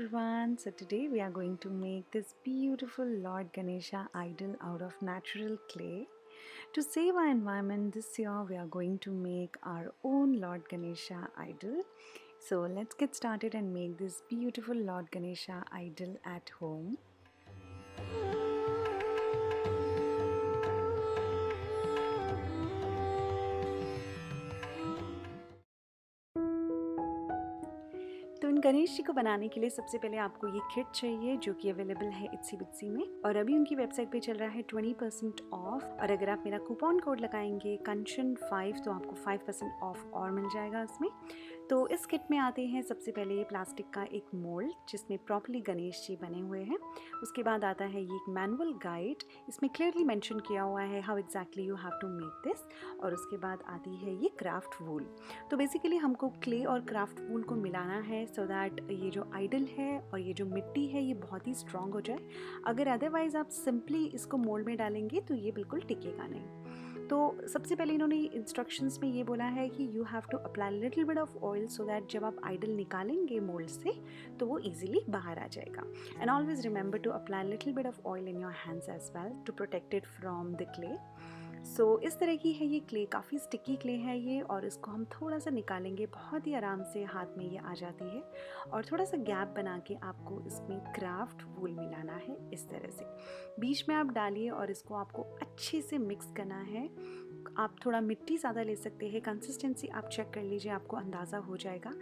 everyone. So today we are going to make this beautiful Lord Ganesha idol out of natural clay. To save our environment this year, we are going to make our own Lord Ganesha idol. So let's get started and make this beautiful Lord Ganesha idol at home. तो इन गणेश जी को बनाने के लिए सबसे पहले आपको ये kit चाहिए जो कि अवेलेबल है इट्सी बिट्सी में, और अभी उनकी वेबसाइट पे चल रहा है 20% ऑफ। और अगर आप मेरा कूपन कोड लगाएंगे कंचन5 तो आपको 5% ऑफ और मिल जाएगा इसमें। तो इस किट में आते हैं सबसे पहले ये प्लास्टिक का एक मोल्ड जिसमें प्रॉपर्ली गणेश जी बने हुए हैं। उसके बाद आता है ये एक मैनुअल गाइड, इसमें क्लियरली मेंशन किया हुआ है how exactly you have to make this. और उसके बाद आती है ये क्राफ्ट वूल। तो बेसिकली हमको क्ले और क्राफ्ट वूल को मिलाना है सो दैट ये जो आइडल है और ये जो मिट्टी है ये बहुत ही स्ट्रॉन्ग हो जाए। अगर अदरवाइज़ आप सिंपली इसको मोल्ड में डालेंगे तो ये बिल्कुल टिकेगा नहीं। तो सबसे पहले इन्होंने इंस्ट्रक्शंस में ये बोला है कि you have to apply little bit of oil so that जब आप आइडल निकालेंगे मोल्ड से तो वो इजीली बाहर आ जाएगा। And always remember to apply little bit of oil in your hands as well to protect it from the clay. So इस तरह की है ये क्ले, काफ़ी स्टिकी क्ले है ये, और इसको हम थोड़ा सा निकालेंगे, बहुत ही आराम से हाथ में ये आ जाती है। और थोड़ा सा गैप बना के आपको इसमें क्राफ्ट वूल मिलाना है इस तरह से, बीच में आप डालिए और इसको आपको अच्छे से मिक्स करना है। आप थोड़ा मिट्टी ज़्यादा ले सकते हैं, कंसिस्टेंसी आप चेक कर लीजिए, आपको अंदाज़ा हो जाएगा।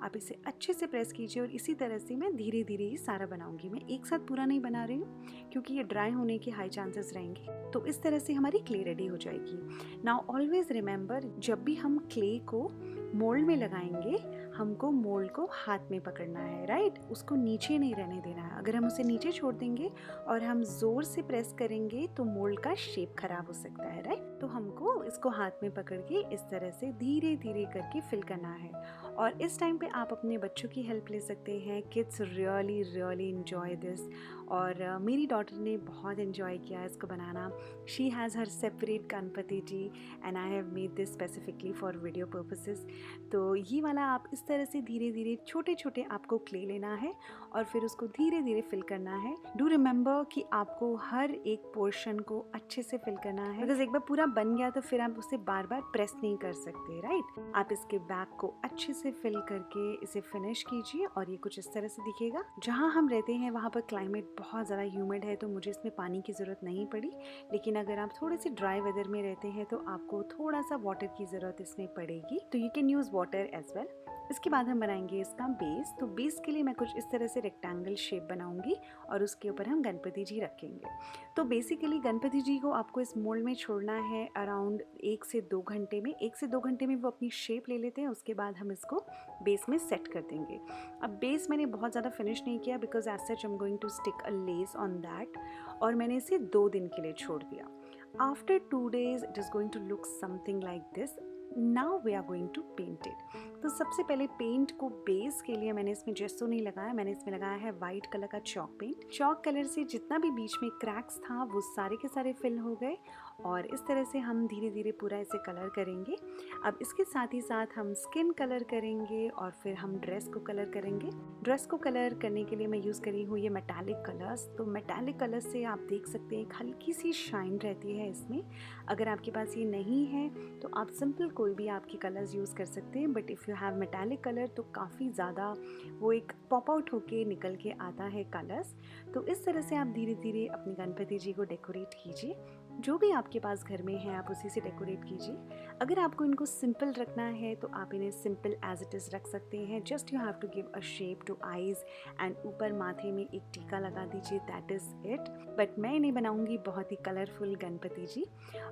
आप इसे अच्छे से प्रेस कीजिए और इसी तरह से मैं धीरे धीरे ये सारा बनाऊंगी। मैं एक साथ पूरा नहीं बना रही हूँ क्योंकि ये ड्राई होने के हाई चांसेस रहेंगे। तो इस तरह से हमारी क्ले रेडी हो जाएगी। नाउ ऑलवेज रिमेंबर, जब भी हम क्ले को मोल्ड में लगाएंगे हमको मोल्ड को हाथ में पकड़ना है, राइट? उसको नीचे नहीं रहने देना है। अगर हम उसे नीचे छोड़ देंगे और हम ज़ोर से प्रेस करेंगे तो मोल्ड का शेप खराब हो सकता है, राइट? तो हमको इसको हाथ में पकड़ के इस तरह से धीरे धीरे करके फिल करना है। और इस टाइम पे आप अपने बच्चों की हेल्प ले सकते हैं। Kids really really enjoy this. और मेरी डॉटर ने बहुत इन्जॉय किया इसको बनाना। She has her separate Ganpati ji and I have made this specifically for video purposes. तो ये वाला आप इस तरह से धीरे धीरे छोटे छोटे आपको क्ले लेना है और फिर उसको धीरे धीरे फिल करना है। डू रिमेंबर कि आपको हर एक पोर्शन को अच्छे से फिल करना है, बिकॉज एक बार पूरा बन गया तो फिर आप उसे बार बार प्रेस नहीं कर सकते, राइट? आप इसके बैक को अच्छे से फिल करके इसे फिनिश कीजिए और ये कुछ इस तरह से दिखेगा। जहाँ हम रहते हैं वहाँ पर क्लाइमेट बहुत ज़्यादा ह्यूमिड है तो मुझे इसमें पानी की ज़रूरत नहीं पड़ी, लेकिन अगर आप थोड़े से ड्राई वेदर में रहते हैं तो आपको थोड़ा सा वाटर की ज़रूरत इसमें पड़ेगी, तो you can use water as well. इसके बाद हम बनाएंगे इसका बेस। तो बेस के लिए मैं कुछ इस तरह से रेक्टेंगल शेप बनाऊंगी और उसके ऊपर हम गणपति जी रखेंगे। तो बेसिकली गणपति जी को आपको इस मोल्ड में छोड़ना है अराउंड 1 से 2 घंटे में। 1 से 2 घंटे में वो अपनी शेप ले लेते हैं, उसके बाद हम इसको बेस में सेट कर देंगे। अब बेस मैंने बहुत ज़्यादा फिनिश नहीं किया because as such I am going to stick a lace on that, और मैंने इसे 2 दिन के लिए छोड़ दिया। After 2 days it is going to look something like this. Now we are going to paint it. तो सबसे पहले पेंट को बेस के लिए मैंने इसमें जेसो नहीं लगाया, मैंने इसमें लगाया है वाइट कलर का चॉक पेंट। चॉक कलर से जितना भी बीच में क्रैक्स था वो सारे के सारे फिल हो गए और इस तरह से हम धीरे धीरे पूरा इसे कलर करेंगे। अब इसके साथ ही साथ हम स्किन कलर करेंगे और फिर हम ड्रेस को कलर करेंगे। ड्रेस को कलर करने के लिए मैं यूज़ करी हूँ ये मेटालिक कलर्स। तो मेटालिक कलर से आप देख सकते हैं एक हल्की सी शाइन रहती है इसमें। अगर आपके पास ये नहीं है तो आप सिंपल कोई भी आपके कलर्स यूज़ कर सकते हैं, but if you have metallic colour तो काफ़ी ज़्यादा वो एक पॉप आउट होके निकल के आता है कलर्स। तो इस तरह से आप धीरे धीरे अपने गणपति जी को डेकोरेट कीजिए। जो भी आपके पास घर में है आप उसी से डेकोरेट कीजिए। अगर आपको इनको सिंपल रखना है तो आप इन्हें सिंपल एज इट इज़ रख सकते हैं। Just you have to give a shape to eyes and ऊपर माथे में एक टीका लगा दीजिए, दैट इज़ इट। बट मैं इन्हें बनाऊंगी बहुत ही कलरफुल गणपति जी।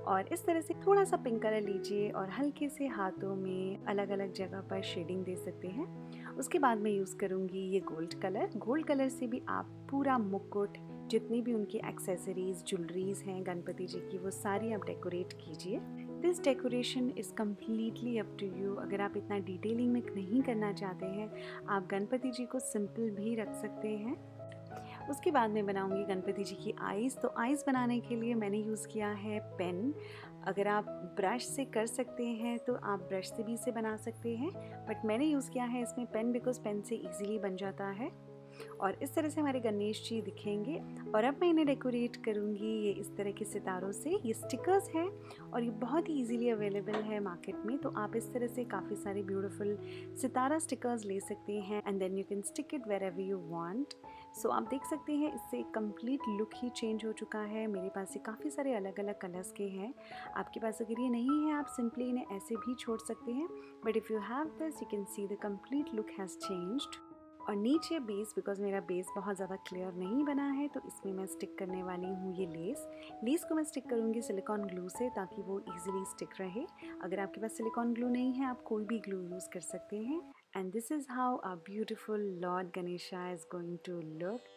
और इस तरह से थोड़ा सा पिंक कलर लीजिए और हल्के से हाथों में अलग अलग जगह पर शेडिंग दे सकते हैं। उसके बाद मैं यूज़ करूँगी ये गोल्ड कलर। गोल्ड कलर से भी आप पूरा मुकुट, जितनी भी उनकी एक्सेसरीज ज्वेलरीज हैं गणपति जी की, वो सारी आप डेकोरेट कीजिए। This decoration is completely up to you. अगर आप इतना डिटेलिंग में नहीं करना चाहते हैं आप गणपति जी को सिंपल भी रख सकते हैं। उसके बाद मैं बनाऊंगी गणपति जी की आईज़। तो आईज़ बनाने के लिए मैंने यूज़ किया है पेन। अगर आप ब्रश से कर सकते हैं तो आप ब्रश से भी इसे बना सकते हैं, बट मैंने यूज़ किया है इसमें पेन बिकॉज पेन से इजीली बन जाता है। और इस तरह से हमारे गणेश जी दिखेंगे। और अब मैं इन्हें डेकोरेट करूँगी ये इस तरह के सितारों से। ये स्टिकर्स हैं और ये बहुत ही ईजीली अवेलेबल है मार्केट में, तो आप इस तरह से काफ़ी सारे ब्यूटीफुल सितारा स्टिकर्स ले सकते हैं and then you can stick it wherever you want. So आप देख सकते हैं इससे कंप्लीट लुक ही चेंज हो चुका है। मेरे पास ये काफ़ी सारे अलग अलग कलर्स के हैं। आपके पास अगर ये नहीं है आप सिंपली इन्हें ऐसे भी छोड़ सकते हैं, but if you have this you can see the complete look has changed. और नीचे बेस, बिकॉज मेरा बेस बहुत ज़्यादा क्लियर नहीं बना है, तो इसमें मैं स्टिक करने वाली हूँ ये लेस को मैं स्टिक करूँगी सिलिकॉन ग्लू से ताकि वो ईजिली स्टिक रहे। अगर आपके पास सिलिकॉन ग्लू नहीं है आप कोई भी ग्लू यूज़ कर सकते हैं। And this is how a beautiful lord Ganesha is going to look.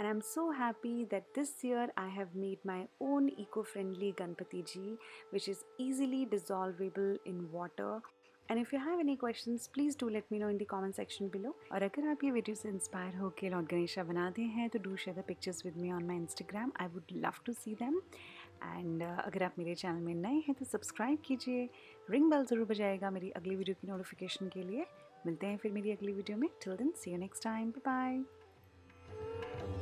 And I'm so happy that this year I have made my own eco-friendly Ganpati Ji, which is easily dissolvable in water. And if you have any questions, please do let me know in the comment section below. और अगर आप ये video से inspire होकर Lord Ganesha बनाते हैं तो do share the pictures with me on my Instagram. I would love to see them. And अगर आप मेरे चैनल में नए हैं तो सब्सक्राइब कीजिए, रिंग बेल ज़रूर बजाएगा मेरी अगली वीडियो की नोटिफिकेशन के लिए। मिलते हैं फिर मेरी अगली वीडियो में। Till then see you next time, bye bye.